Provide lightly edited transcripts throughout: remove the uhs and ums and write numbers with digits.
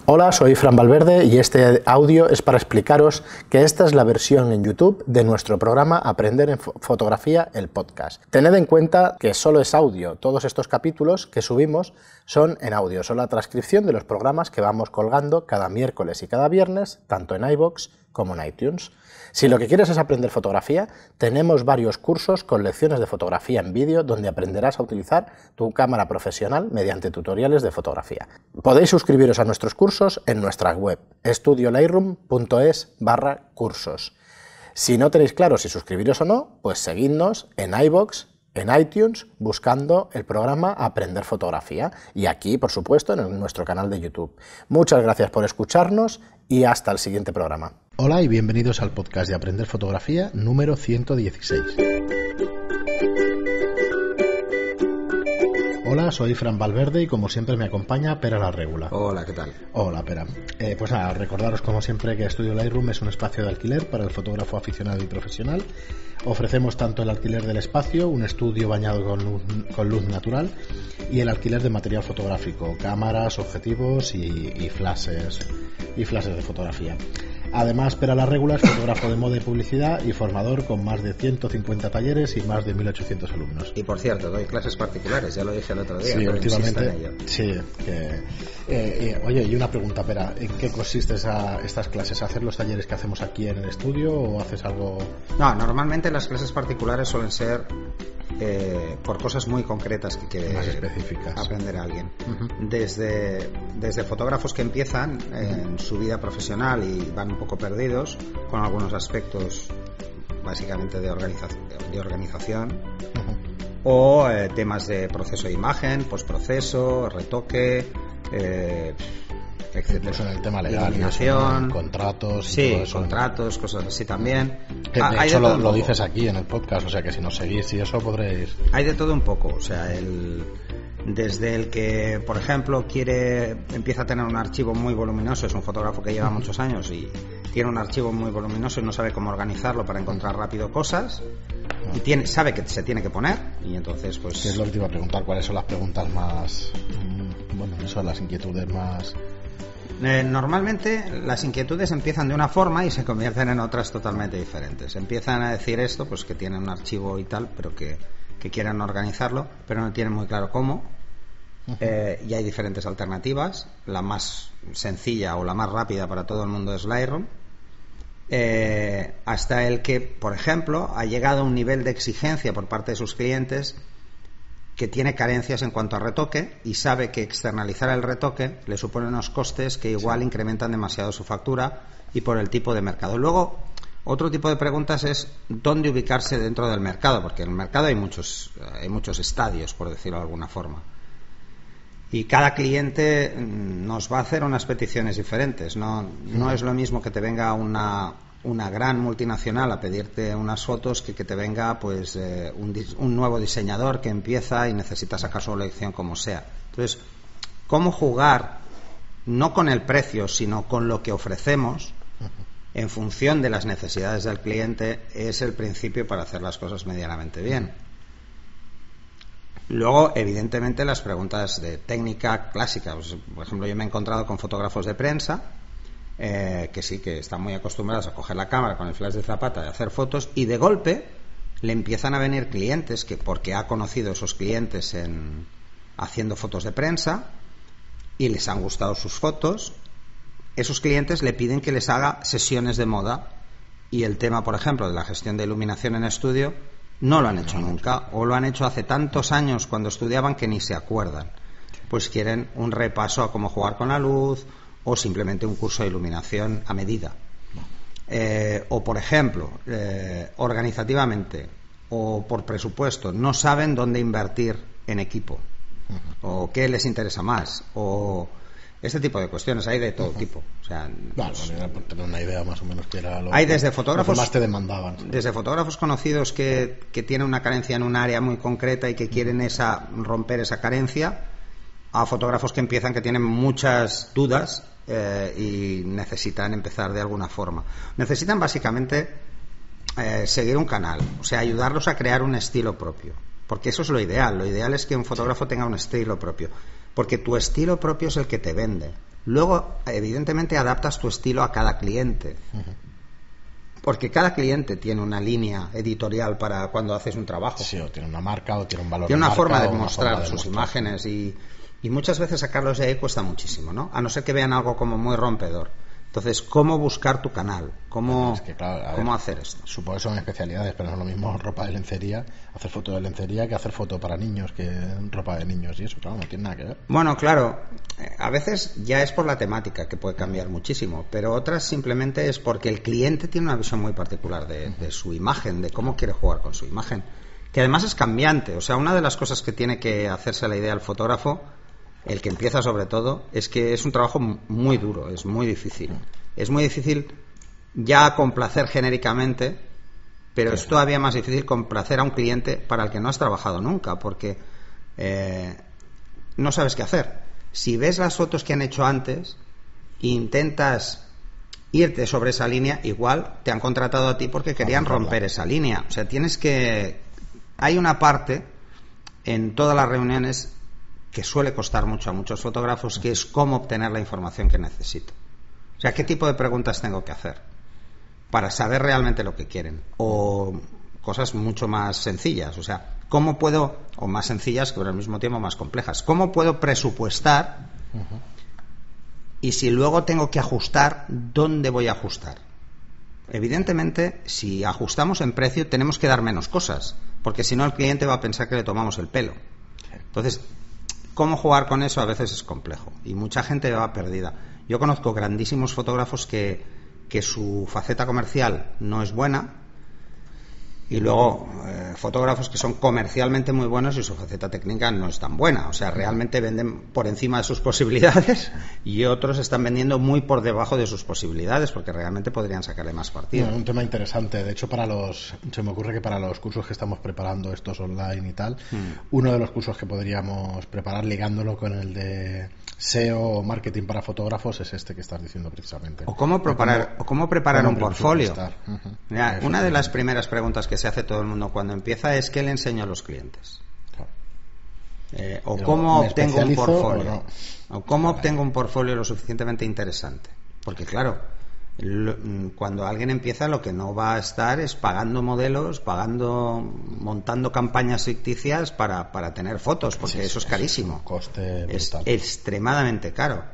Hola, soy Fran Valverde y este audio es para explicaros que esta es la versión en YouTube de nuestro programa Aprender en Fotografía, el podcast. Tened en cuenta que solo es audio. Todos estos capítulos que subimos son en audio, son la transcripción de los programas que vamos colgando cada miércoles y cada viernes, tanto en iVoox como en iTunes. Si lo que quieres es aprender fotografía, tenemos varios cursos con lecciones de fotografía en vídeo donde aprenderás a utilizar tu cámara profesional mediante tutoriales de fotografía. Podéis suscribiros a nuestros cursos en nuestra web estudiolightroom.es/cursos. Si no tenéis claro si suscribiros o no, pues seguidnos en iVoox, en iTunes, buscando el programa Aprender Fotografía y aquí, por supuesto, en nuestro canal de YouTube. Muchas gracias por escucharnos y hasta el siguiente programa. Hola y bienvenidos al podcast de Aprender Fotografía número 116. Hola, soy Fran Valverde y como siempre me acompaña Pera la Regula. Hola, ¿qué tal? Hola, Pera. Pues nada, recordaros como siempre que Estudio Lightroom es un espacio de alquiler para el fotógrafo aficionado y profesional. Ofrecemos tanto el alquiler del espacio, un estudio bañado con luz natural, y el alquiler de material fotográfico, cámaras, objetivos y flashes de fotografía. Además, Pera la Regula es fotógrafo de moda y publicidad y formador con más de 150 talleres y más de 1.800 alumnos. Y por cierto, doy clases particulares, ya lo dije el otro día. Sí, últimamente. Sí. Oye, y una pregunta, Pera, ¿en qué consiste estas clases? ¿Hacer los talleres que hacemos aquí en el estudio o haces algo...? No, normalmente las clases particulares suelen ser por cosas muy concretas que quiere más específicas aprender a alguien. Uh-huh. Desde fotógrafos que empiezan en su vida profesional y van un poco perdidos con algunos aspectos básicamente de organización, uh-huh, o temas de proceso de imagen, postproceso, retoque, etcétera. Incluso en el tema legal, iluminación, contratos, sí, todo eso, contratos, cosas así también. De hecho lo dices aquí en el podcast, o sea que si nos seguís y eso podréis. Hay de todo un poco, o sea, desde el que, por ejemplo, empieza a tener un archivo muy voluminoso, es un fotógrafo que lleva muchos años y tiene un archivo muy voluminoso y no sabe cómo organizarlo para encontrar rápido cosas, y sabe que se tiene que poner, y entonces pues... Sí, es lo que te iba a preguntar, ¿cuáles son las preguntas más... son las inquietudes más... Normalmente las inquietudes empiezan de una forma y se convierten en otras totalmente diferentes. Empiezan a decir esto, pues que tienen un archivo y tal, pero que quieren organizarlo, pero no tienen muy claro cómo. Uh-huh. Y hay diferentes alternativas. La más sencilla o la más rápida para todo el mundo es Lightroom. Hasta el que, por ejemplo, ha llegado a un nivel de exigencia por parte de sus clientes que tiene carencias en cuanto a retoque y sabe que externalizar el retoque le supone unos costes que igual incrementan demasiado su factura y por el tipo de mercado. Luego, otro tipo de preguntas es dónde ubicarse dentro del mercado, porque en el mercado hay muchos estadios, por decirlo de alguna forma. Y cada cliente nos va a hacer unas peticiones diferentes. No es lo mismo que te venga una gran multinacional a pedirte unas fotos que te venga pues un nuevo diseñador que empieza y necesita sacar su colección como sea. Entonces, cómo jugar no con el precio sino con lo que ofrecemos en función de las necesidades del cliente es el principio para hacer las cosas medianamente bien. Luego, evidentemente, las preguntas de técnica clásica, pues, por ejemplo, yo me he encontrado con fotógrafos de prensa que sí, que están muy acostumbrados a coger la cámara con el flash de zapata y hacer fotos, y de golpe le empiezan a venir clientes que, porque ha conocido a esos clientes haciendo fotos de prensa y les han gustado sus fotos, esos clientes le piden que les haga sesiones de moda, y el tema, por ejemplo, de la gestión de iluminación en estudio no lo han hecho nunca, o lo han hecho hace tantos años cuando estudiaban que ni se acuerdan. Pues quieren un repaso a cómo jugar con la luz, o simplemente un curso de iluminación a medida. O, por ejemplo, organizativamente o por presupuesto, no saben dónde invertir en equipo, o qué les interesa más, o este tipo de cuestiones. Hay de todo tipo. O sea, por tener una idea más o menos que era lo hay desde fotógrafos, lo que más te demandaban. Desde fotógrafos conocidos que tienen una carencia en un área muy concreta y que quieren romper esa carencia, a fotógrafos que empiezan que tienen muchas dudas y necesitan empezar de alguna forma. Necesitan básicamente seguir un canal, o sea, ayudarlos a crear un estilo propio, porque eso es lo ideal. Lo ideal es que un fotógrafo tenga un estilo propio, porque tu estilo propio es el que te vende. Luego, evidentemente, adaptas tu estilo a cada cliente. Porque cada cliente tiene una línea editorial para cuando haces un trabajo. Sí, o tiene una marca, o tiene un valor. Tiene una forma de mostrar mostrar sus imágenes y muchas veces sacarlos de ahí cuesta muchísimo, ¿no? A no ser que vean algo como muy rompedor. Entonces, ¿cómo buscar tu canal? ¿Cómo hacer esto? Supongo que son especialidades, pero no es lo mismo ropa de lencería, hacer foto de lencería, que hacer foto para niños, que ropa de niños y eso, claro, no tiene nada que ver. Bueno, claro, a veces ya es por la temática, que puede cambiar muchísimo, pero otras simplemente es porque el cliente tiene una visión muy particular de su imagen, de cómo quiere jugar con su imagen, que además es cambiante. O sea, una de las cosas que tiene que hacerse la idea el fotógrafo, el que empieza sobre todo, es que es un trabajo muy duro, es muy difícil. Es muy difícil ya complacer genéricamente, pero es todavía más difícil complacer a un cliente para el que no has trabajado nunca, porque no sabes qué hacer. Si ves las fotos que han hecho antes e intentas irte sobre esa línea, igual te han contratado a ti porque querían romper esa línea. O sea, hay una parte en todas las reuniones que suele costar mucho a muchos fotógrafos, que es cómo obtener la información que necesito. O sea, ¿qué tipo de preguntas tengo que hacer para saber realmente lo que quieren? O cosas mucho más sencillas, o sea, ¿cómo puedo, o más sencillas, pero al mismo tiempo más complejas, cómo puedo presupuestar? Y si luego tengo que ajustar, ¿dónde voy a ajustar? Evidentemente, si ajustamos en precio, tenemos que dar menos cosas, porque si no el cliente va a pensar que le tomamos el pelo. Entonces, cómo jugar con eso a veces es complejo y mucha gente va perdida. Yo conozco grandísimos fotógrafos que su faceta comercial no es buena, y luego fotógrafos que son comercialmente muy buenos y su faceta técnica no es tan buena. O sea, realmente venden por encima de sus posibilidades y otros están vendiendo muy por debajo de sus posibilidades porque realmente podrían sacarle más partido. Un tema interesante. De hecho, se me ocurre que para los cursos que estamos preparando, estos online y tal, uno de los cursos que podríamos preparar ligándolo con el de SEO o marketing para fotógrafos es este que estás diciendo precisamente. O cómo preparar un portfolio. Mira, una de las primeras preguntas que se hace todo el mundo cuando empieza es ¿qué le enseño a los clientes? O cómo obtengo un portfolio. O cómo obtengo un portfolio lo suficientemente interesante. Porque claro, cuando alguien empieza, lo que no va a estar es pagando modelos, montando campañas ficticias para tener fotos, porque eso es carísimo. Coste brutal. Es extremadamente caro.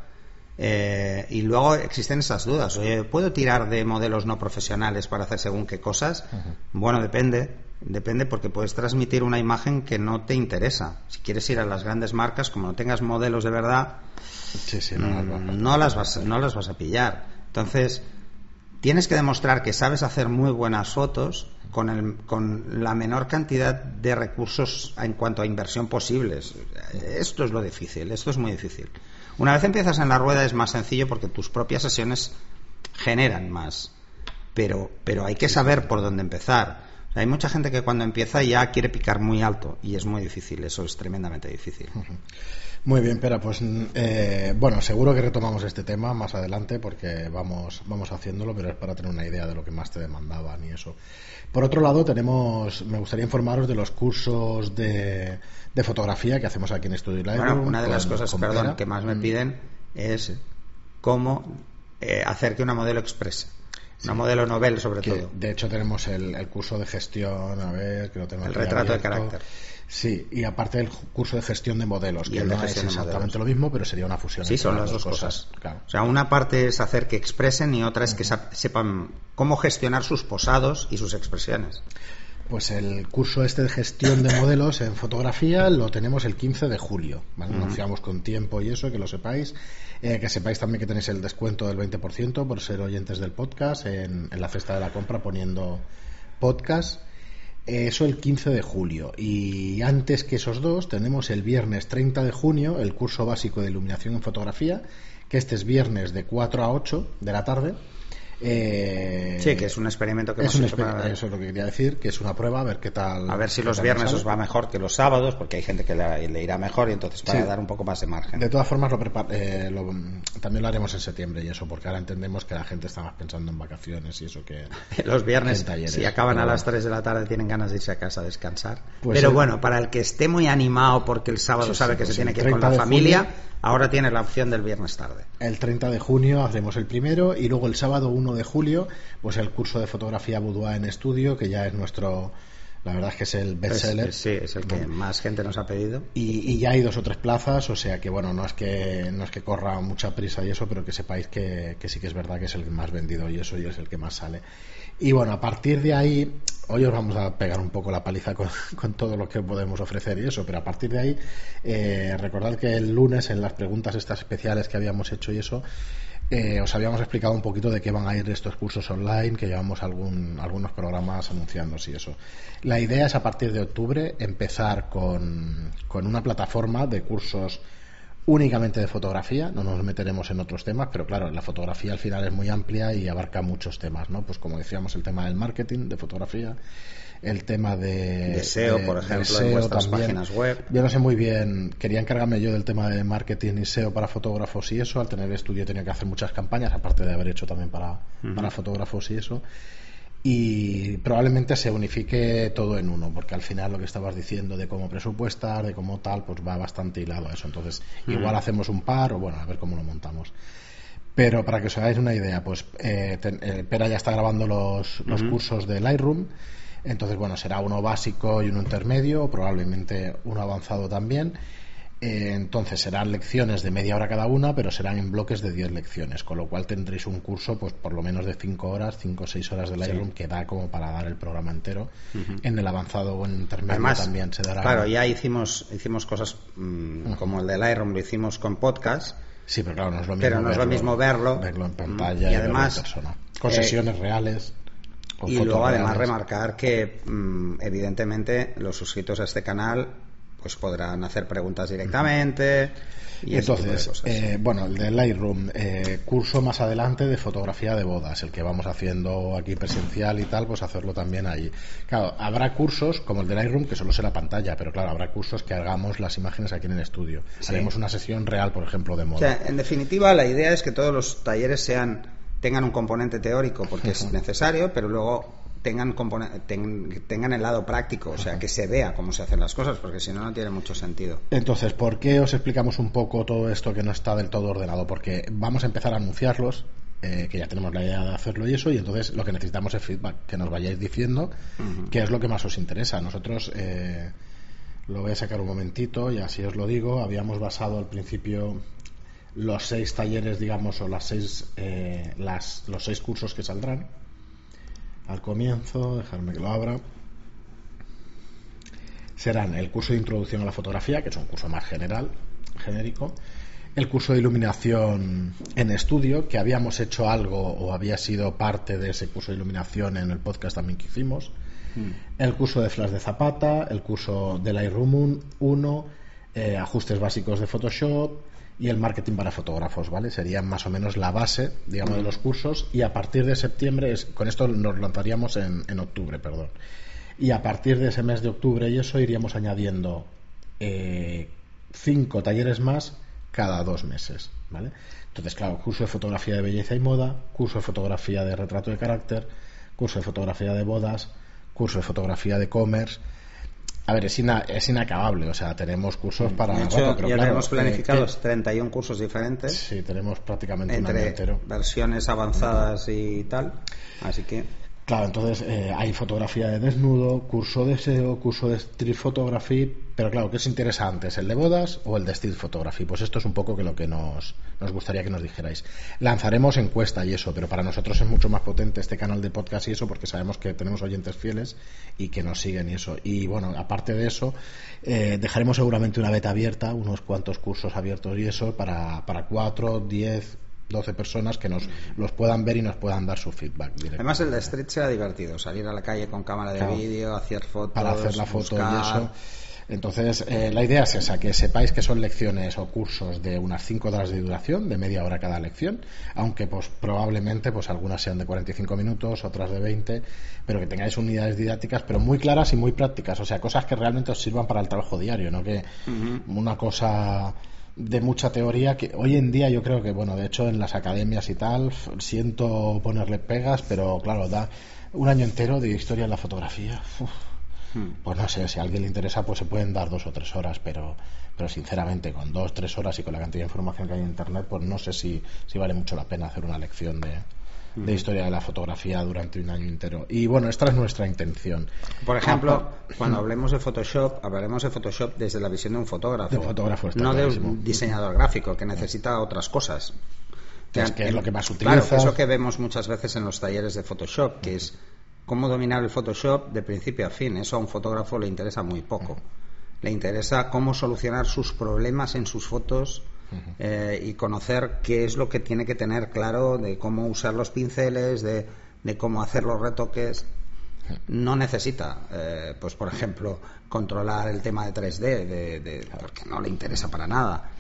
Y luego existen esas dudas. Oye, ¿puedo tirar de modelos no profesionales para hacer según qué cosas? Bueno, depende porque puedes transmitir una imagen que no te interesa. Si quieres ir a las grandes marcas, como no tengas modelos de verdad, no las vas a pillar. Entonces, tienes que demostrar que sabes hacer muy buenas fotos con la menor cantidad de recursos en cuanto a inversión posibles. Esto es lo difícil, esto es muy difícil. Una vez empiezas en la rueda es más sencillo porque tus propias sesiones generan más, pero hay que saber por dónde empezar. O sea, hay mucha gente que cuando empieza ya quiere picar muy alto y es muy difícil, eso es tremendamente difícil. Muy bien, Pera, pues bueno, seguro que retomamos este tema más adelante porque vamos haciéndolo, pero es para tener una idea de lo que más te demandaban y eso. Por otro lado, me gustaría informaros de los cursos de fotografía que hacemos aquí en Studio Lightroom. Bueno, una de las cosas, que más me piden es cómo hacer que una modelo exprese. Una modelo novel, sobre todo. De hecho, tenemos el curso de gestión, a ver, que lo tengo el aquí retrato abierto. de carácter. Sí, y aparte el curso de gestión de modelos, que no es exactamente lo mismo, pero sería una fusión. Sí, son las dos cosas. Claro. O sea, una parte es hacer que expresen y otra es que sepan cómo gestionar sus posados y sus expresiones. Pues el curso este de gestión de modelos en fotografía lo tenemos el 15 de julio, ¿vale? Anunciamos con tiempo y eso, que lo sepáis. Que sepáis también que tenéis el descuento del 20% por ser oyentes del podcast en la cesta de la compra poniendo podcast. Eso el 15 de julio. Y antes que esos dos tenemos el viernes 30 de junio el curso básico de iluminación en fotografía, que este es viernes de 4 a 8 de la tarde. Sí, que es un experimento que es hemos hecho eso es lo que quería decir, que es una prueba, a ver qué tal. A ver si los viernes os va mejor que los sábados, porque hay gente que le irá mejor, y entonces para dar un poco más de margen. De todas formas, también lo haremos en septiembre y eso, porque ahora entendemos que la gente está más pensando en vacaciones y eso que... Los viernes, si acaban a las 3 de la tarde, tienen ganas de irse a casa a descansar. Pues pero bueno, para el que esté muy animado porque el sábado sabe que se tiene que ir con la familia... Ahora tienes la opción del viernes tarde. El 30 de junio hacemos el primero y luego el sábado 1 de julio pues el curso de fotografía boudoir en estudio, que ya es nuestro... La verdad es que es el bestseller. Sí, es el que más gente nos ha pedido. Y ya hay 2 o 3 plazas, o sea que bueno, no es que corra mucha prisa y eso, pero que sepáis que sí que es verdad que es el más vendido y eso, y es el que más sale. Y bueno, a partir de ahí, hoy os vamos a pegar un poco la paliza con todo lo que podemos ofrecer y eso, pero a partir de ahí, recordad que el lunes en las preguntas estas especiales que habíamos hecho y eso, os habíamos explicado un poquito de qué van a ir estos cursos online, que llevamos algunos programas anunciándose y eso. La idea es a partir de octubre empezar con una plataforma de cursos únicamente de fotografía. No nos meteremos en otros temas, pero claro, la fotografía al final es muy amplia y abarca muchos temas, ¿no? Pues como decíamos, el tema del marketing de fotografía, el tema de SEO, por ejemplo, en vuestras páginas web. Yo no sé muy bien, quería encargarme yo del tema de marketing y SEO para fotógrafos y eso. Al tener el estudio tenía que hacer muchas campañas, aparte de haber hecho también para fotógrafos y eso. Y probablemente se unifique todo en uno, porque al final lo que estabas diciendo de cómo presupuestar, de cómo tal, pues va bastante hilado a eso. Entonces igual hacemos un par, o bueno, a ver cómo lo montamos. Pero para que os hagáis una idea, pues Pera ya está grabando los cursos de Lightroom. Entonces bueno, será uno básico y uno intermedio, probablemente uno avanzado también. Entonces serán lecciones de media hora cada una, pero serán en bloques de 10 lecciones, con lo cual tendréis un curso pues por lo menos de 5 o 6 horas de Lightroom, que da como para dar el programa entero. En el avanzado o en el intermedio además, también se dará. Claro, ya hicimos cosas como el de Lightroom, lo hicimos con podcast. Sí, pero claro, no es lo mismo verlo en pantalla y además en persona, con sesiones reales. Y luego además remarcar que evidentemente los suscritos a este canal pues podrán hacer preguntas directamente. Y entonces, bueno, el de Lightroom, curso más adelante de fotografía de bodas, el que vamos haciendo aquí presencial y tal, pues hacerlo también ahí. Claro, habrá cursos como el de Lightroom que solo será pantalla, pero claro, habrá cursos que hagamos las imágenes aquí en el estudio. Sí. Haremos una sesión real, por ejemplo, de moda. O sea, en definitiva, la idea es que todos los talleres tengan un componente teórico porque es necesario, pero luego tengan el lado práctico, o sea, que se vea cómo se hacen las cosas, porque si no, no tiene mucho sentido. Entonces, ¿por qué os explicamos un poco todo esto que no está del todo ordenado? Porque vamos a empezar a anunciarlos, que ya tenemos la idea de hacerlo y eso, y entonces lo que necesitamos es feedback, que nos vayáis diciendo qué es lo que más os interesa. Nosotros, lo voy a sacar un momentito y así os lo digo, habíamos basado al principio los 6 talleres, digamos, o los 6 cursos que saldrán. Al comienzo, dejarme que lo abra, serán el curso de introducción a la fotografía, que es un curso más genérico, el curso de iluminación en estudio, que habíamos hecho algo o había sido parte de ese curso de iluminación en el podcast también que hicimos, el curso de flash de Zapata, el curso de Lightroom 1, ajustes básicos de Photoshop y el marketing para fotógrafos, ¿vale? Serían más o menos la base, digamos, de los cursos, y a partir de septiembre, con esto nos lanzaríamos en octubre, perdón. Y a partir de ese mes de octubre y eso iríamos añadiendo 5 talleres más cada 2 meses, ¿vale? Entonces, claro, curso de fotografía de belleza y moda, curso de fotografía de retrato de carácter, curso de fotografía de bodas, curso de fotografía de e-commerce. A ver, es inacabable, o sea, tenemos cursos para... De hecho, pero ya claro, tenemos planificados 31 cursos diferentes. Sí, tenemos prácticamente un año entero. Entre versiones avanzadas y tal, así que... Claro, entonces hay fotografía de desnudo, curso de SEO, curso de street photography, pero claro, ¿qué os interesa antes, el de bodas o el de street photography? Pues esto es un poco que lo que nos gustaría que nos dijerais. Lanzaremos encuesta y eso, pero para nosotros es mucho más potente este canal de podcast y eso, porque sabemos que tenemos oyentes fieles y que nos siguen y eso. Y bueno, aparte de eso, dejaremos seguramente una beta abierta, unos cuantos cursos abiertos y eso, para 4, 10... 12 personas que nos los puedan ver y nos puedan dar su feedback directo. Además, el de Street será divertido, salir a la calle con cámara de vídeo, hacer fotos, para hacer la foto buscar... y eso. Entonces, la idea es esa, que sepáis que son lecciones o cursos de unas 5 horas de duración, de media hora cada lección, aunque pues probablemente pues algunas sean de 45 minutos, otras de 20, pero que tengáis unidades didácticas, pero muy claras y muy prácticas, o sea, cosas que realmente os sirvan para el trabajo diario, no que una cosa de mucha teoría que hoy en día yo creo que, bueno, de hecho en las academias y tal, siento ponerle pegas, pero claro, da un año entero de historia de la fotografía. Pues no sé, si a alguien le interesa pues se pueden dar 2 o 3 horas, pero sinceramente con 2 o 3 horas y con la cantidad de información que hay en internet, pues no sé si vale mucho la pena hacer una lección de historia de la fotografía durante un año entero. Y bueno, esta es nuestra intención. Por ejemplo, cuando hablemos de Photoshop, hablaremos de Photoshop desde la visión de un fotógrafo, no de un diseñador gráfico que necesita otras cosas. Que es lo que más utilizas. Claro, que es lo que vemos muchas veces en los talleres de Photoshop, que es cómo dominar el Photoshop de principio a fin. Eso a un fotógrafo le interesa muy poco. Le interesa cómo solucionar sus problemas en sus fotos y conocer qué es lo que tiene que tener claro de cómo usar los pinceles, de cómo hacer los retoques. No necesita, pues por ejemplo, controlar el tema de 3D, porque no le interesa para nada.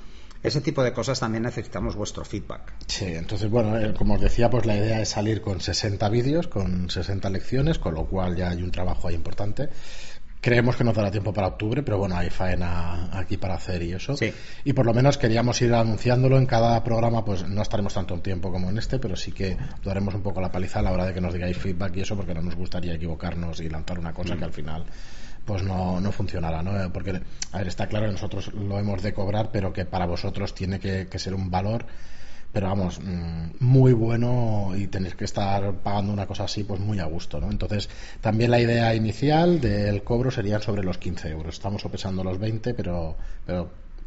Ese tipo de cosas también necesitamos vuestro feedback. Sí, entonces, bueno, como os decía, pues la idea es salir con 60 vídeos, con 60 lecciones, con lo cual ya hay un trabajo ahí importante. Creemos que nos dará tiempo para octubre, pero bueno, hay faena aquí para hacer y eso. Sí. Y por lo menos queríamos ir anunciándolo en cada programa, pues no estaremos tanto tiempo como en este, pero sí que daremos un poco la paliza a la hora de que nos digáis feedback y eso, porque no nos gustaría equivocarnos y lanzar una cosa que al final pues no funcionará, ¿no? Porque, a ver, está claro que nosotros lo hemos de cobrar, pero que para vosotros tiene que ser un valor, pero vamos, muy bueno, y tenéis que estar pagando una cosa así pues muy a gusto, ¿no? Entonces también la idea inicial del cobro serían sobre los 15 euros. Estamos sopesando los 20, pero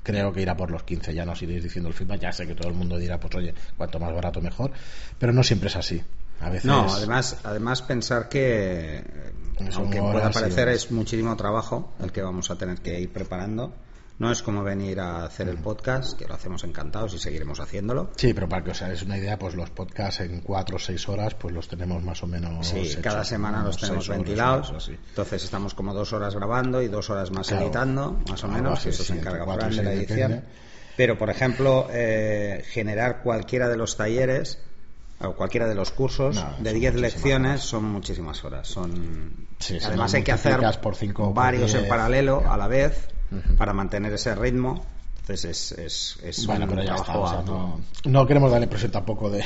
creo que irá por los 15. Ya nos iréis diciendo el feedback. Ya sé que todo el mundo dirá, pues oye, cuanto más barato mejor, pero no siempre es así. A veces... No, además pensar que aunque pueda parecer es muchísimo trabajo el que vamos a tener que ir preparando. No es como venir a hacer el podcast, que lo hacemos encantados y seguiremos haciéndolo. Sí, pero para que os hagáis una idea, pues los podcasts en 4 o 6 horas pues los tenemos más o menos. Sí, hechos, cada semana los tenemos ventilados. Entonces estamos como 2 horas grabando y 2 horas más editando, más o menos, que eso se encarga Fran de la edición. Depende. Pero, por ejemplo, generar cualquiera de los talleres o cualquiera de los cursos de 10 lecciones horas. Son muchísimas horas. Además hay que hacer por 5, varios en paralelo a la vez para mantener ese ritmo. Entonces es bueno, un pero ya trabajo está, no queremos darle presión tampoco de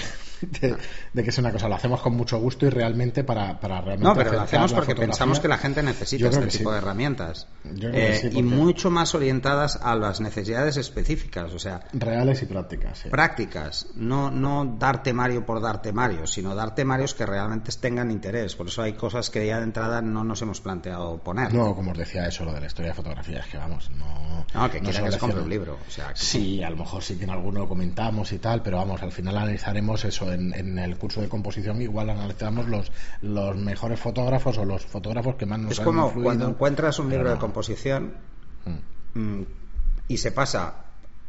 que sea una cosa. Lo hacemos con mucho gusto y realmente para realmente. No, pero lo hacemos porque pensamos que la gente necesita este tipo de herramientas y mucho más orientadas a las necesidades específicas, o sea, reales y prácticas. Sí. Prácticas, no dar temario por dar temario, sino dar temarios que realmente tengan interés. Por eso hay cosas que ya de entrada no nos hemos planteado poner. No, como os decía, eso, lo de la historia de fotografía, es que vamos, que quieran que se compre un libro. O sea, sí, a lo mejor sí que en alguno lo comentamos y tal, pero vamos, al final analizaremos eso en el curso de composición. Igual analizamos los mejores fotógrafos o los fotógrafos que más nos han influido. Es como cuando encuentras un libro de composición y se pasa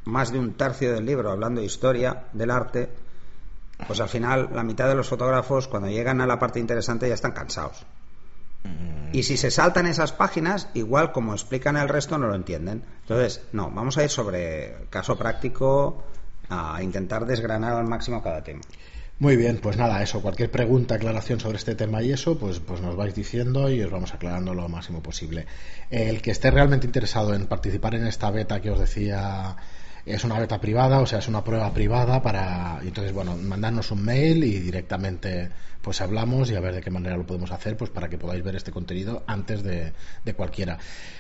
más de un tercio del libro hablando de historia del arte, pues al final la mitad de los fotógrafos cuando llegan a la parte interesante ya están cansados. Y si se saltan esas páginas, igual como explican el resto no lo entienden. Entonces, no, vamos a ir sobre caso práctico a intentar desgranar al máximo cada tema. Muy bien, pues nada, eso, cualquier pregunta, aclaración sobre este tema y eso, pues nos vais diciendo y os vamos aclarando lo máximo posible. El que esté realmente interesado en participar en esta beta que os decía, es una beta privada, o sea, es una prueba privada y entonces, bueno, mandadnos un mail y directamente pues hablamos y a ver de qué manera lo podemos hacer, pues para que podáis ver este contenido antes de cualquiera.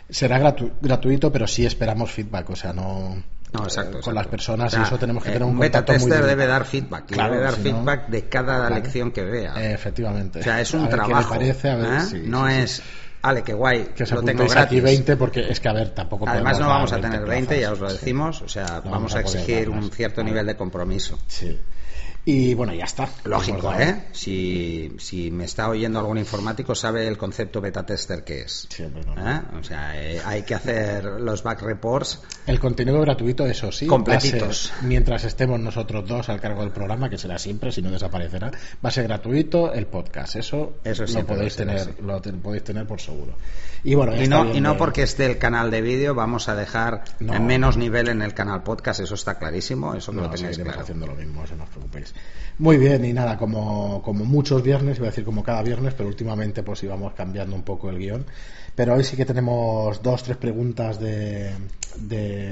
Será gratuito, pero sí esperamos feedback, o sea, no exacto. Con las personas, o sea, y eso tenemos que tener un beta contacto tester muy debe dar feedback, claro, debe dar feedback de cada lección que vea. Efectivamente. O sea, es un trabajo. Qué le parece, a ver, no es Ale, qué guay, que lo tengo gratis. Aquí 20 porque es que, a ver, tampoco además no vamos a tener 20, ya os lo decimos, o sea, vamos a exigir un cierto nivel de compromiso. Sí. Y bueno, ya está. Lógico, Si me está oyendo algún informático, sabe el concepto beta tester que es. Sí, bueno, O sea, hay que hacer los back reports. El contenido gratuito, eso sí, completitos. Mientras estemos nosotros dos al cargo del programa, que será siempre, si no desaparecerá, va a ser gratuito el podcast. Eso lo podéis tener por seguro. Y bueno, y no porque esté el canal de vídeo vamos a dejar menos nivel en el canal podcast, eso está clarísimo, eso que lo tengáis claro. Haciendo lo mismo, eso no os preocupéis. Muy bien, y nada, como muchos viernes, iba a decir como cada viernes, pero últimamente pues íbamos cambiando un poco el guión. Pero hoy sí que tenemos 2-3 preguntas de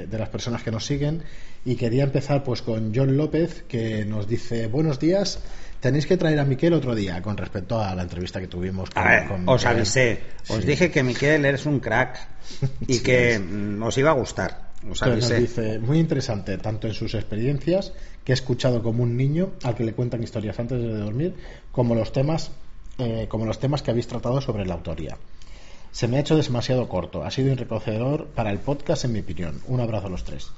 las personas que nos siguen, y quería empezar pues con John López, que nos dice: buenos días, tenéis que traer a Miquel otro día, con respecto a la entrevista que tuvimos con os avisé, os dije que Miquel eres un crack y que os iba a gustar. Os avisé. Nos dice: muy interesante, tanto en sus experiencias, que he escuchado como un niño al que le cuentan historias antes de dormir, como los temas que habéis tratado sobre la autoría. Se me ha hecho demasiado corto, ha sido enriquecedor para el podcast, en mi opinión. Un abrazo a los tres.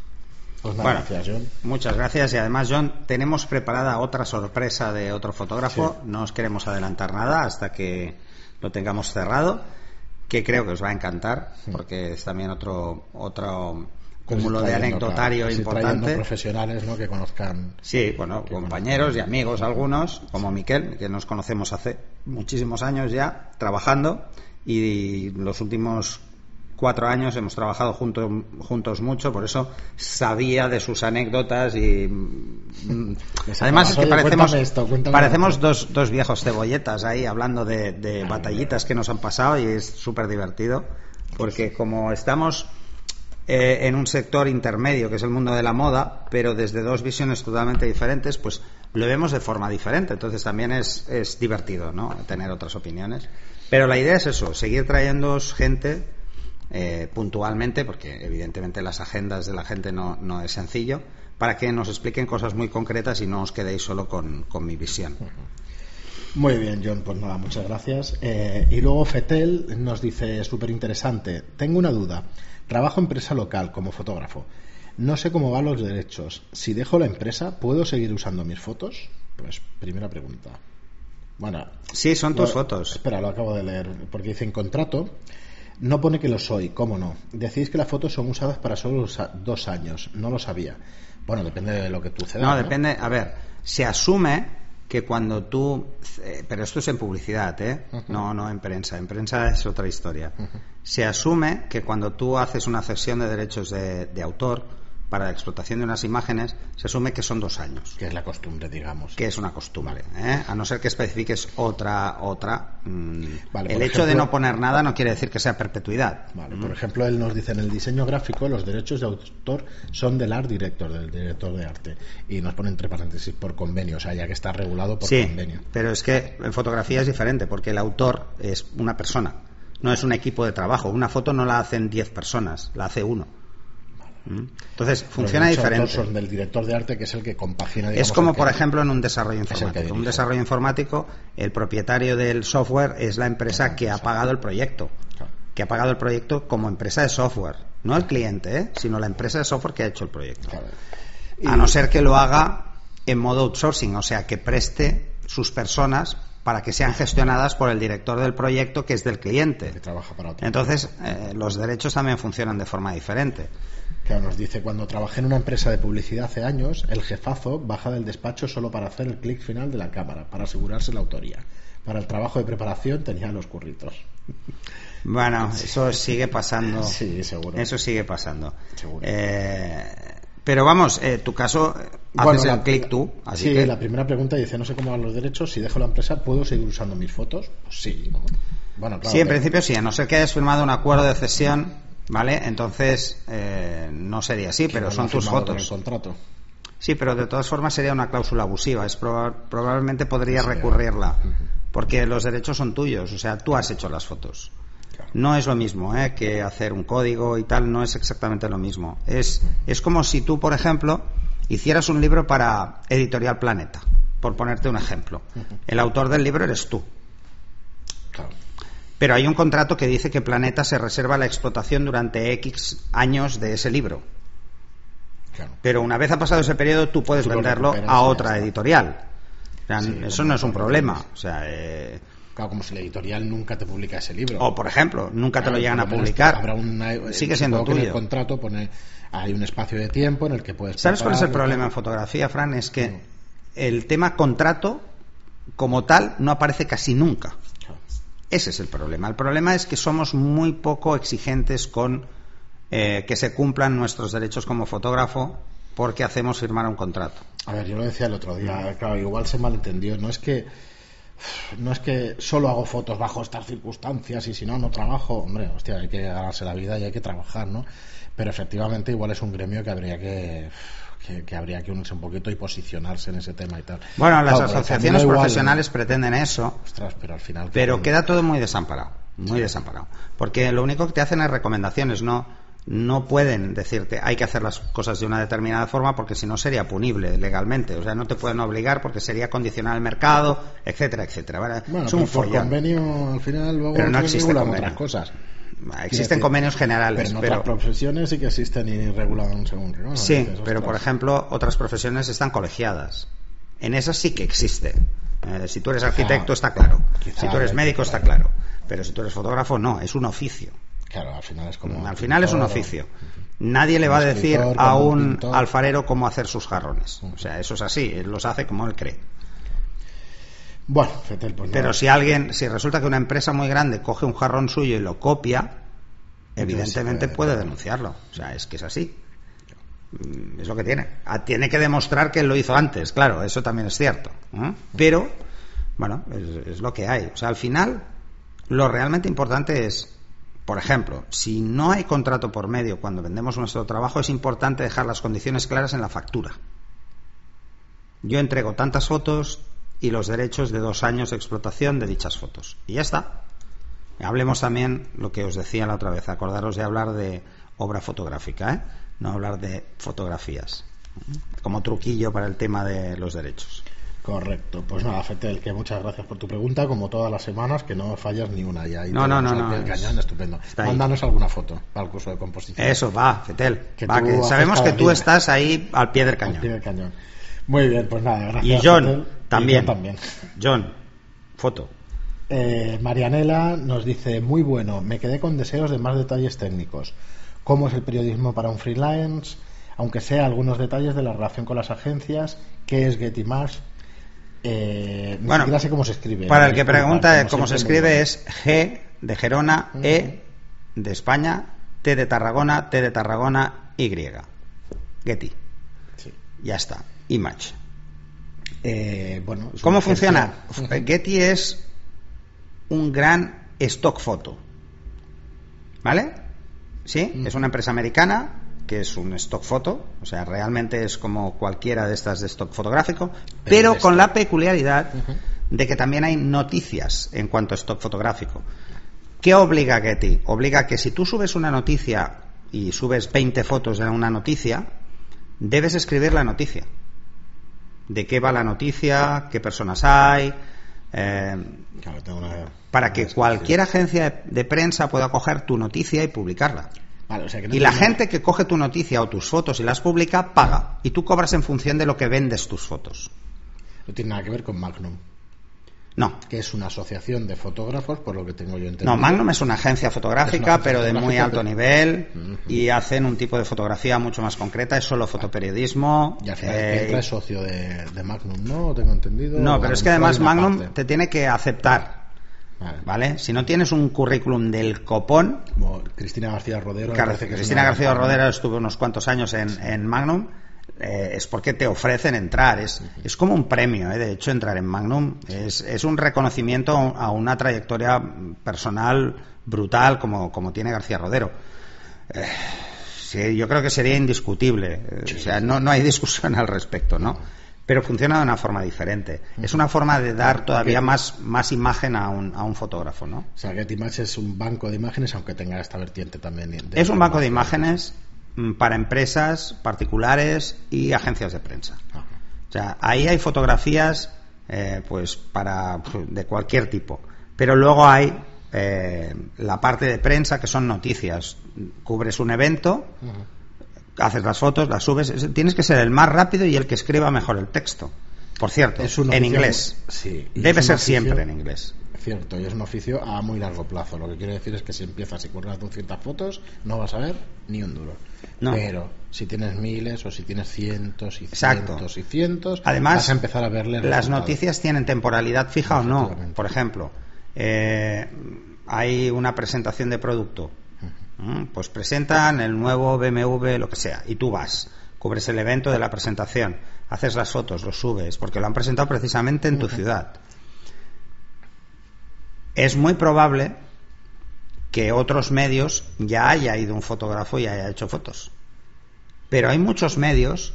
Pues nada, gracias, John. Muchas gracias. Y además, John, tenemos preparada otra sorpresa de otro fotógrafo. Sí. No os queremos adelantar nada hasta que lo tengamos cerrado, que creo que os va a encantar, porque es también otro cúmulo de anecdotario importante. Profesionales, ¿no?, que conozcan. Sí, bueno, compañeros y amigos algunos, como Miquel, que nos conocemos hace muchísimos años ya trabajando, y los últimos 4 años hemos trabajado juntos mucho, por eso sabía de sus anécdotas. Y además es que parecemos dos viejos cebolletas ahí hablando de batallitas que nos han pasado, y es súper divertido, porque como estamos en un sector intermedio que es el mundo de la moda, pero desde dos visiones totalmente diferentes, pues lo vemos de forma diferente. Entonces también es divertido, ¿no?, tener otras opiniones. Pero la idea es eso, seguir trayéndoos gente puntualmente, porque evidentemente las agendas de la gente no es sencillo, para que nos expliquen cosas muy concretas y no os quedéis solo con mi visión. Muy bien, John, pues nada, muchas gracias. Y luego Fetel nos dice: súper interesante, tengo una duda. Trabajo en empresa local como fotógrafo. No sé cómo van los derechos. Si dejo la empresa, ¿puedo seguir usando mis fotos? Pues primera pregunta. Bueno, sí, son tus fotos. Espera, lo acabo de leer, porque dice: en contrato no pone que lo soy. ¿Cómo no? Decís que las fotos son usadas para solo 2 años. No lo sabía. Bueno, depende de lo que tú cedas. No, depende. A ver, se asume que cuando tú, pero esto es en publicidad, no en prensa. En prensa es otra historia. Se asume que cuando tú haces una cesión de derechos de autor para la explotación de unas imágenes, se asume que son 2 años. Que es la costumbre, digamos. Que es una costumbre, a no ser que especifiques otra. Vale, el hecho de no poner nada no quiere decir que sea perpetuidad. Vale, por ejemplo, él nos dice: en el diseño gráfico los derechos de autor son del art director, del director de arte, y nos pone entre paréntesis por convenio, o sea, ya que está regulado por convenio. Pero es que en fotografía es diferente, porque el autor es una persona, no es un equipo de trabajo. Una foto no la hacen 10 personas, la hace uno. Entonces funciona diferente. Son del director de arte, que es el que compagina, digamos, es como por ejemplo en un desarrollo informático. Un desarrollo informático, el propietario del software es la empresa que ha pagado el proyecto, que ha pagado el proyecto como empresa de software, no el cliente, sino la empresa de software que ha hecho el proyecto. A no ser que lo haga en modo outsourcing, o sea, que preste sus personas para que sean gestionadas por el director del proyecto, que es del cliente, que trabaja para otro. Entonces los derechos también funcionan de forma diferente. Claro, nos dice: cuando trabajé en una empresa de publicidad hace años, el jefazo baja del despacho solo para hacer el clic final de la cámara, para asegurarse la autoría. Para el trabajo de preparación tenían los curritos. Bueno, eso sigue pasando. Sí, seguro. Eso sigue pasando. Seguro. Pero vamos, tu caso, haces el clic tú. Así sí, que... la primera pregunta dice: no sé cómo van los derechos, si dejo la empresa, ¿puedo seguir usando mis fotos? Pues sí. Bueno, claro, sí, en principio sí, a no ser que hayas firmado un acuerdo de cesión, ¿vale? Entonces no sería así, pero son tus fotos. El contrato. Sí, pero de todas formas sería una cláusula abusiva. Probablemente podrías recurrirla, porque los derechos son tuyos, o sea, tú has hecho las fotos. No es lo mismo que hacer un código y tal, no es exactamente lo mismo. Es como si tú, por ejemplo, hicieras un libro para Editorial Planeta, por ponerte un ejemplo. El autor del libro eres tú. Claro. Pero hay un contrato que dice que Planeta se reserva la explotación durante X años de ese libro. Claro. Pero una vez ha pasado ese periodo, tú puedes venderlo a otra editorial. sea, Sí, eso como no es un por problema. O sea, claro, como si la editorial nunca te publica ese libro. o, por ejemplo, nunca te lo Claro, llegan a por lo menos publicar. habrá Sigue siendo supongo que en tuyo. el contrato hay un espacio de tiempo en el que puedes... ¿Sabes cuál es el prepararlo, problema en fotografía, Fran? Es que el tema contrato, como tal, no aparece casi nunca. Claro. Ese es el problema. El problema es que somos muy poco exigentes con que se cumplan nuestros derechos como fotógrafo porque hacemos firmar un contrato. A ver, yo lo decía el otro día, claro, igual se malentendió. No es que solo hago fotos bajo estas circunstancias y si no, no trabajo. Hombre, hostia, hay que ganarse la vida y hay que trabajar, ¿no? Pero efectivamente igual es un gremio que habría que habría que unirse un poquito y posicionarse en ese tema y tal. Bueno, las Claro, asociaciones igual, profesionales pretenden eso, ostras, pero al final... pero queda todo muy desamparado, porque lo único que te hacen es recomendaciones, no pueden decirte hay que hacer las cosas de una determinada forma porque si no sería punible legalmente, o sea, no te pueden obligar porque sería condicionar el mercado, etcétera, etcétera. ¿Vale? Bueno, es un por follón. Convenio al final luego Pero no se existe regulan convenio. otras cosas. Existen convenios generales, pero en otras profesiones sí que existen y regulan según qué, ¿no? sí, Dices, pero por ostras. ejemplo otras profesiones están colegiadas. En esas sí que existe. Si tú eres arquitecto está claro, quizá si tú eres médico está claro, pero si tú eres fotógrafo no, es un oficio. Claro, al final es como... Al final es un oficio. Nadie le va a decir escritor, a como un un pintor. alfarero cómo hacer sus jarrones. O sea, eso es así, él los hace como él cree. Bueno, Fetel, pues Pero nada. si resulta que una empresa muy grande coge un jarrón suyo y lo copia, evidentemente puede denunciarlo. O sea, es que es así. Es lo que tiene. Tiene que demostrar que él lo hizo antes, claro, eso también es cierto. Pero, bueno, es lo que hay. O sea, al final, lo realmente importante es, por ejemplo, si no hay contrato por medio cuando vendemos nuestro trabajo, es importante dejar las condiciones claras en la factura. Yo entrego tantas fotos y los derechos de 2 años de explotación de dichas fotos. Y ya está. Hablemos también lo que os decía la otra vez, acordaros de hablar de obra fotográfica, no hablar de fotografías, como truquillo para el tema de los derechos. Correcto, pues nada, Fetel, que muchas gracias por tu pregunta, como todas las semanas, que no fallas ni una ya. No, El cañón, estupendo. Mándanos alguna foto para el curso de composición. Eso, va, Fetel, Que va, tú que haces sabemos cada que tú día. estás ahí al pie del Al cañón. pie del cañón. Muy bien, pues nada, gracias. Y John, Fetel. también. Y yo también. John, foto. Marianela nos dice, muy bueno, me quedé con deseos de más detalles técnicos. ¿Cómo es el periodismo para un freelance? Aunque sea algunos detalles de la relación con las agencias. ¿Qué es Getimage? Ni siquiera sé cómo se escribe. Para el que pregunta como cómo se siempre, escribe, es G de Gerona, E de España, T de Tarragona, Y. Getty. Sí. Ya está. Image. Bueno, es ¿Cómo una funciona? agencia. Getty es un gran stock foto. ¿Vale? ¿Sí? Es una empresa americana que es un stock foto, o sea, realmente es como cualquiera de estas de stock fotográfico, pero con la peculiaridad de que también hay noticias en cuanto a stock fotográfico. ¿Qué obliga a Getty? Obliga a que si tú subes una noticia y subes 20 fotos de una noticia, debes escribir la noticia. ¿De qué va la noticia? ¿Qué personas hay? Claro, tengo Para que cualquier agencia de prensa pueda coger tu noticia y publicarla. Vale, o sea, que no Y la tiene- gente que coge tu noticia o tus fotos y las publica, paga. Y tú cobras en función de lo que vendes tus fotos. no tiene nada que ver con Magnum, No. que es una asociación de fotógrafos, por lo que tengo yo entendido. No, Magnum es una agencia fotográfica, Es una agencia pero de muy fotográfica, alto pero- nivel, y hacen un tipo de fotografía mucho más concreta, es solo fotoperiodismo. Y al final entra es socio de Magnum, ¿no? Tengo entendido. No, O pero a es lo que mejor además hay una Magnum parte. te tiene que aceptar, Vale. ¿vale? Si no tienes un currículum del copón, Como Cristina García Rodero. me parece que es Cristina una- García Rodera estuvo unos cuantos años en Magnum, es porque te ofrecen entrar, es como un premio, de hecho entrar en Magnum es un reconocimiento a una trayectoria personal brutal como tiene García Rodero. Sí, yo creo que sería indiscutible, o sea, no hay discusión al respecto, ¿no? Pero funciona de una forma diferente. Es una forma de dar todavía más imagen a un fotógrafo, ¿no? O sea, Getimage es un banco de imágenes, aunque tenga esta vertiente también. Es un banco de imágenes para empresas particulares y agencias de prensa. Ajá. O sea, ahí hay fotografías pues de cualquier tipo. Pero luego hay la parte de prensa, que son noticias. Cubres un evento, haces las fotos, las subes. Tienes que ser el más rápido y el que escriba mejor el texto. Por cierto, es un en oficio inglés. Sí, Debe ser siempre en inglés. Cierto, y es un oficio a muy largo plazo. Lo que quiero decir es que si empiezas y cuelgas 200 fotos, no vas a ver ni un duro. No. Pero si tienes miles o si tienes cientos y Exacto. cientos y cientos, además, vas a empezar a verle las resultados. noticias tienen temporalidad fija o no. Por ejemplo, hay una presentación de producto. Pues presentan el nuevo BMW, lo que sea, y tú vas, cubres el evento de la presentación, haces las fotos, lo subes, porque lo han presentado precisamente en tu ciudad. Es muy probable que otros medios ya haya ido un fotógrafo y haya hecho fotos, pero hay muchos medios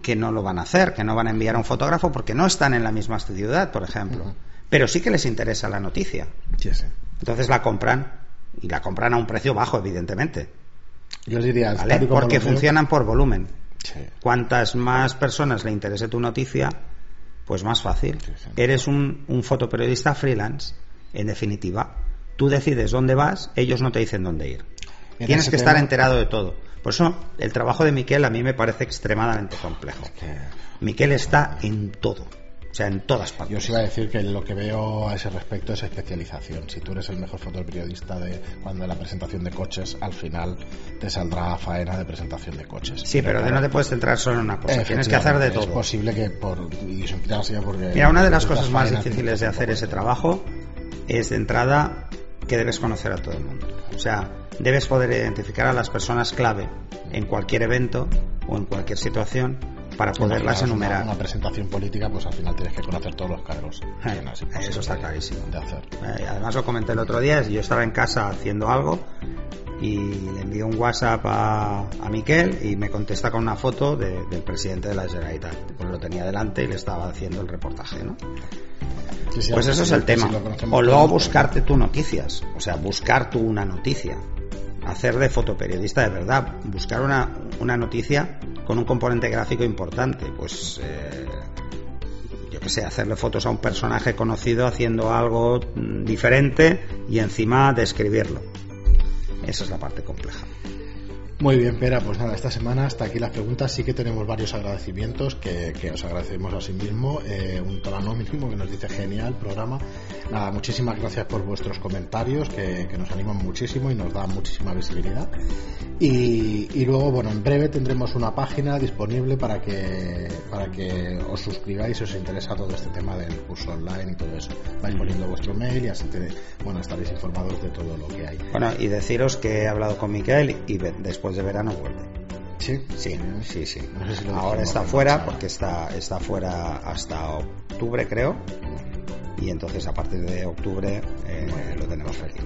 que no lo van a hacer, que no van a enviar a un fotógrafo porque no están en la misma ciudad, por ejemplo, pero sí que les interesa la noticia. Sí, sí. Entonces la compran, y la compran a un precio bajo, evidentemente. Yo les diría, ¿vale? Porque funcionan por volumen. Sí. Cuantas más personas le interese tu noticia, pues más fácil. Sí, sí. Eres un fotoperiodista freelance, en definitiva. Tú decides dónde vas, ellos no te dicen dónde ir. Tienes que estar enterado de todo. Por eso el trabajo de Miquel a mí me parece extremadamente complejo. Miquel está en todo. O sea, en todas partes. Yo os iba a decir que lo que veo a ese respecto es especialización. Si tú eres el mejor fotoperiodista de cuando la presentación de coches, al final te saldrá faena de presentación de coches. Sí, pero no te puedes centrar solo en una cosa. Tienes que hacer de todo. Es posible que por idiosincrasia, porque... Mira, una de las cosas más difíciles de hacer ese trabajo es de entrada que debes conocer a todo el mundo. O sea, debes poder identificar a las personas clave en cualquier evento o en cualquier situación para poderlas enumerar. Una presentación política, pues al final tienes que conocer todos los cargos. Eso está clarísimo. De hacer. Además lo comenté el otro día, yo estaba en casa haciendo algo y le envío un WhatsApp a Miquel y me contesta con una foto del presidente de la Generalitat. Pues lo tenía delante y le estaba haciendo el reportaje, ¿no? Sí, pues eso es el tema. O luego buscarte tú noticias, o sea, buscar tú una noticia, hacer de fotoperiodista de verdad, buscar una noticia con un componente gráfico importante, pues yo qué sé, hacerle fotos a un personaje conocido haciendo algo diferente y encima describirlo. Esa es la parte compleja. Muy bien, Pera, pues nada, esta semana hasta aquí las preguntas. Sí que tenemos varios agradecimientos que os agradecemos a sí mismo. Un talano mínimo que nos dice genial programa. Nada, muchísimas gracias por vuestros comentarios que nos animan muchísimo y nos dan muchísima visibilidad. Y luego, bueno, en breve tendremos una página disponible para que os suscribáis si os interesa todo este tema del curso online y todo eso. Vais poniendo vuestro mail y así estaréis informados de todo lo que hay. Bueno, y deciros que he hablado con Miquel y después de verano vuelve. ¿Sí? Sí. No sé si ahora está fuera porque está fuera hasta octubre, creo, y entonces a partir de octubre lo tenemos fácil.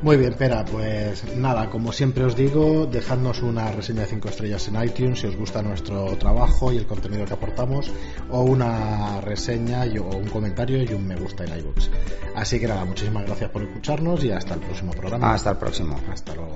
Muy bien, Pera, pues nada, como siempre os digo, dejadnos una reseña de 5 estrellas en iTunes si os gusta nuestro trabajo y el contenido que aportamos, o una reseña o un comentario y un me gusta en iVoox. Así que nada, muchísimas gracias por escucharnos y hasta el próximo programa. Hasta el próximo. Hasta luego.